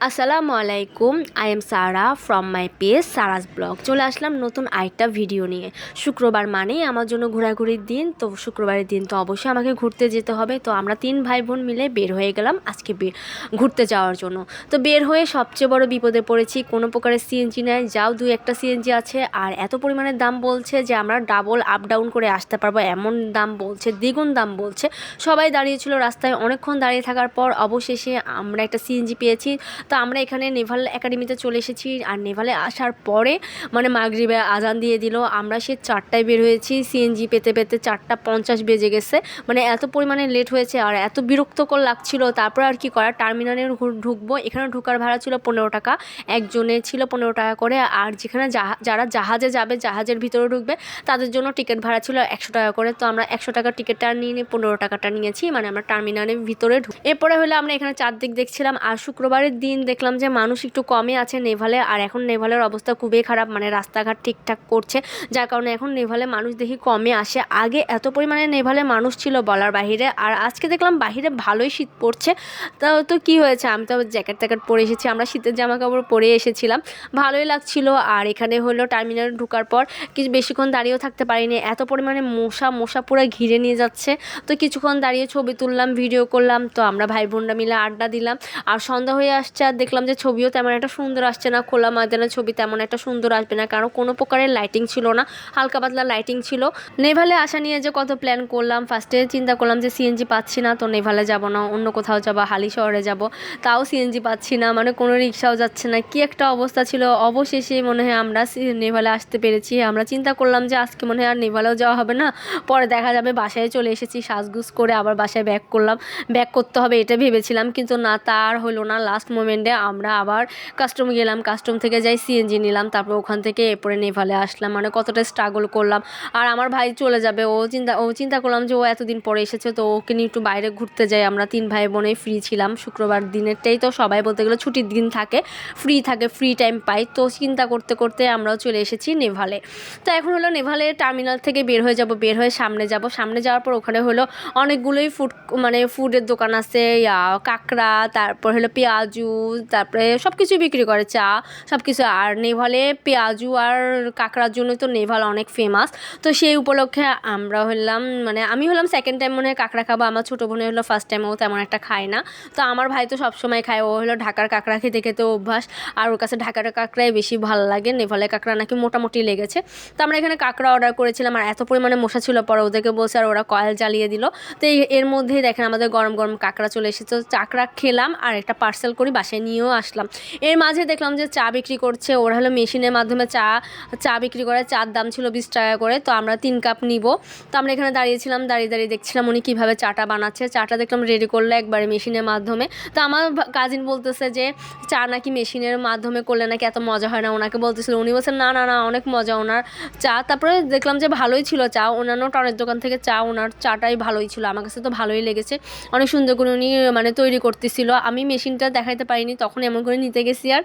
আসসালামু আলাইকুম, I am Sara from my page Sara's blog. চলে আসলাম নতুন আরেকটা ভিডিও নিয়ে। শুক্রবার মানেই আমার জন্য ঘোরাঘুরির দিন। তো শুক্রবারের দিন তো অবশ্যই আমাকে ঘুরতে যেতে হবে। তো আমরা 3 ভাই বোন মিলে বের হয়ে গেলাম আজকে ঘুরতে যাওয়ার জন্য। তো বের হয়ে সবচেয়ে বড় বিপদে পড়েছি, কোনো প্রকারের সিএনজি নেয়, যাও 2-1টা সিএনজি আছে, আর এত পরিমাণের দাম বলছে যে আমরা ডাবল আপ ডাউন করে আসতে পারবো, এমন দাম বলছে, দ্বিগুণ দাম বলছে। সবাই দাঁড়িয়েছিল রাস্তায়, অনেকক্ষণ দাঁড়িয়ে থাকার পর অবশেষে আমরা একটা সিএনজি পেয়েছি। তো আমরা এখানে নেভাল একাডেমিতে চলে এসেছি। আর নেভালে আসার পরে মাগরিবে আজান দিয়ে দিল। আমরা সে 4টায় বের হয়েছি, সিএনজি পেতে পেতে 4:50 বেজে গেছে। এত পরিমাণে লেট হয়েছে আর এত বিরক্তকর লাগছিল। তারপর আর কি করা, টার্মিনালে ঢুকবো। এখানে ঢোকার ভাড়া ছিল 15 টাকা, একজনের ছিল 15 টাকা করে। আর যেখানে যারা জাহাজে যাবে, জাহাজের ভিতরে ঢুকবে, তাদের জন্য টিকিট ভাড়া ছিল 100 টাকা করে। তো আমরা 100 টাকার টিকিটটা নিয়ে 15 টাকাটা নিয়েছি, আমরা টার্মিনালের ভিতরে এরপরে হলে আমরা এখানে চারদিক দেখছিলাম। আর শুক্রবারের দিন দেখলাম যে মানুষ একটু কমই আছে নেভালে। আর এখন নেভালের অবস্থা খুবই খারাপ, রাস্তাঘাট ঠিকঠাক করছে, যার কারণে এখন নেভালে মানুষ দেখি কমে আসে। আগে এত পরিমাণে নেভালে মানুষ ছিল বলার বাহিরে। আর আজকে দেখলাম বাহিরে ভালোই শীত পড়ছে। তো কি হয়েছে, আমি তো জ্যাকেট ট্যাকেট পরে এসেছি, আমরা শীতের জামা কাপড় পরে এসেছিলাম, ভালোই লাগছিল। আর এখানে হলো টার্মিনালে ঢোকার পর কিছু বেশিক্ষণ দাঁড়িয়েও থাকতে পারিনি, এত পরিমাণে মশা পুরো ঘিরে নিয়ে যাচ্ছে। তো কিছুক্ষণ দাঁড়িয়ে ছবি তুললাম, ভিডিও করলাম। তো আমরা ভাই বোনরা মিলে আড্ডা দিলাম। আর সন্ধ্যা হয়ে আসছে, আর দেখলাম যে ছবিও তেমন একটা সুন্দর আসছে না, খোলা ময়দানের ছবি তেমন একটা সুন্দর আসবে না, কারণ কোনো প্রকারের লাইটিং ছিল না, হালকা পাতলা লাইটিং ছিল। নেভালে আসা নিয়ে যে কত প্ল্যান করলাম, ফার্স্টে চিন্তা করলাম যে সিএনজি পাচ্ছি না, তো নেভালে যাব না, অন্য কোথাও যাবো, হালি শহরে যাব, তাও সিএনজি পাচ্ছি না, কোনো রিক্সাও যাচ্ছে না, কি একটা অবস্থা ছিল। অবশেষে মনে হয় আমরা নেভালে আসতে পেরেছি। আমরা চিন্তা করলাম যে আজকে মনে হয় আর নেভালেও যাওয়া হবে না, পরে দেখা যাবে। বাসায় চলে এসেছি সাজগুজ করে, আবার বাসায় ব্যাক করতে হবে এটা ভেবেছিলাম, কিন্তু না, তার হলো না। লাস্ট মোমেন্টে আমরা আবার কাস্টম গেলাম, কাস্টম থেকে যাই সিএনজি নিলাম, তারপর ওখান থেকে এরপরে নেভালে আসলাম। কতটা স্ট্রাগল করলাম। আর আমার ভাই চলে যাবে, ও চিন্তা করলাম যে ও এতদিন পরে এসেছে, তো ওকে নিয়ে একটু বাইরে ঘুরতে যাই। আমরা 3 ভাই বোনেই ফ্রি ছিলাম, শুক্রবার দিনেরটাই তো সবাই বলতে গেলে ছুটির দিন থাকে, ফ্রি টাইম পাই। তো চিন্তা করতে করতে আমরাও চলে এসেছি নেভালে। তো এখন হলো নেভালে টার্মিনাল থেকে বের হয়ে যাব, বের হয়ে সামনে যাওয়ার পর ওখানে হলো অনেকগুলোই ফুডের দোকান আছে, কাঁকড়া, তারপর হলো পেঁয়াজু, তারপরে সব কিছুই বিক্রি করে, চা, সব কিছু। আর নেভালে পেঁয়াজু আর কাঁকড়ার জন্য তো নেভাল অনেক ফেমাস। তো সেই উপলক্ষে আমরা হলাম আমি হলাম সেকেন্ড টাইম মনে হয় কাঁকড়া খাবো, আমার ছোটো বোনে হলো ফার্স্ট টাইম, ও তেমন একটা খায় না। তো আমার ভাই তো সবসময় খায়, ও হলো ঢাকার কাঁকড়া খেতে খেতে অভ্যাস, আর ওর কাছে ঢাকার কাঁকড়াই বেশি ভালো লাগে, নেভালে কাঁকড়া নাকি মোটামুটি লেগেছে। তো আমরা এখানে কাঁকড়া অর্ডার করেছিলাম, আর এত পরিমাণে মশা ছিল, পরে ওদেরকে বলছে আর ওরা কয়েল জ্বালিয়ে দিল। তো এর মধ্যেই দেখেন আমাদের গরম গরম কাঁকড়া চলে এসেছে। কাঁকড়া খেলাম আর একটা পার্সেল করি বাসায় নিয়েও আসলাম। এর মাঝে দেখলাম যে চা বিক্রি করছে, ওরা হলো মেশিনের মাধ্যমে চা বিক্রি করে, চার দাম ছিল 20 টাকা করে। তো আমরা 3 কাপ নিব। তো আমরা এখানে দাঁড়িয়েছিলাম, দাঁড়িয়ে দেখছিলাম উনি কীভাবে চাটা বানাচ্ছে। চাটা দেখলাম রেডি করলো একবারে মেশিনের মাধ্যমে। তো আমার কাজিন বলতেছে যে চা নাকি মেশিনের মাধ্যমে করলে নাকি এত মজা হয় না, ওনাকে বলতেছিল, উনি বলছেন না না না, অনেক মজা ওনার চা। তারপরে দেখলাম যে ভালোই ছিল চা, অন্যান্য টনের দোকান থেকে চা, ওনার চাটাই ভালোই ছিল, আমার কাছে তো ভালোই লেগেছে। অনেক সুন্দর করে উনি তৈরি করতেছিল। আমি মেশিনটা দেখাইতে পারিনি, তখন এমন করে নিতে গেছি। আর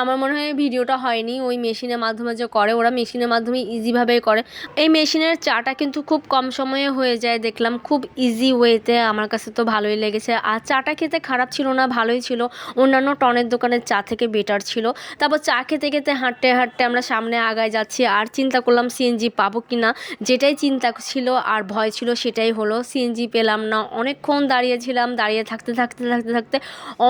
আমার মনে হয় ভিডিওটা হয়নি, ওই মেশিনের মাধ্যমে যে করে, ওরা মেশিনের মাধ্যমে ইজিভাবেই করে। এই মেশিনের চাটা কিন্তু খুব কম সময়ে হয়ে যায়, দেখলাম খুব ইজি ওয়েতে, আমার কাছে তো ভালোই লেগেছে। আর চাটা খেতে খারাপ ছিল না, ভালোই ছিল, অন্যান্য টনের দোকানের চা থেকে বেটার ছিল। তারপর চা খেতে খেতে হাঁটতে হাঁটতে আমরা সামনে আগায় যাচ্ছি। আর চিন্তা করলাম সিএনজি পাবো কি না, যেটাই চিন্তা ছিল আর ভয় ছিল সেটাই হলো, সিএনজি পেলাম না। অনেকক্ষণ দাঁড়িয়েছিলাম, দাঁড়িয়ে থাকতে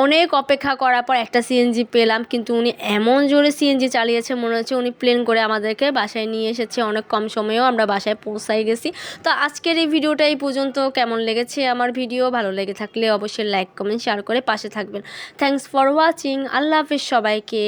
অনেক অপেক্ষা করার পর একটা সিএনজি পেলাম, কিন্তু উনি এমন জোরে সিএনজি চালিয়েছে, মনে হচ্ছে উনি প্লেন করে আমাদেরকে বাসায় নিয়ে এসেছে। অনেক কম সময়েও আমরা বাসায় পৌঁছাই গেছি। তো আজকের এই ভিডিওটা এই পর্যন্ত। কেমন লেগেছে আমার ভিডিও, ভালো লেগে থাকলে অবশ্যই লাইক কমেন্ট শেয়ার করে পাশে থাকবেন। Thanks for watching. আল্লাহ হাফেজ সবাইকে।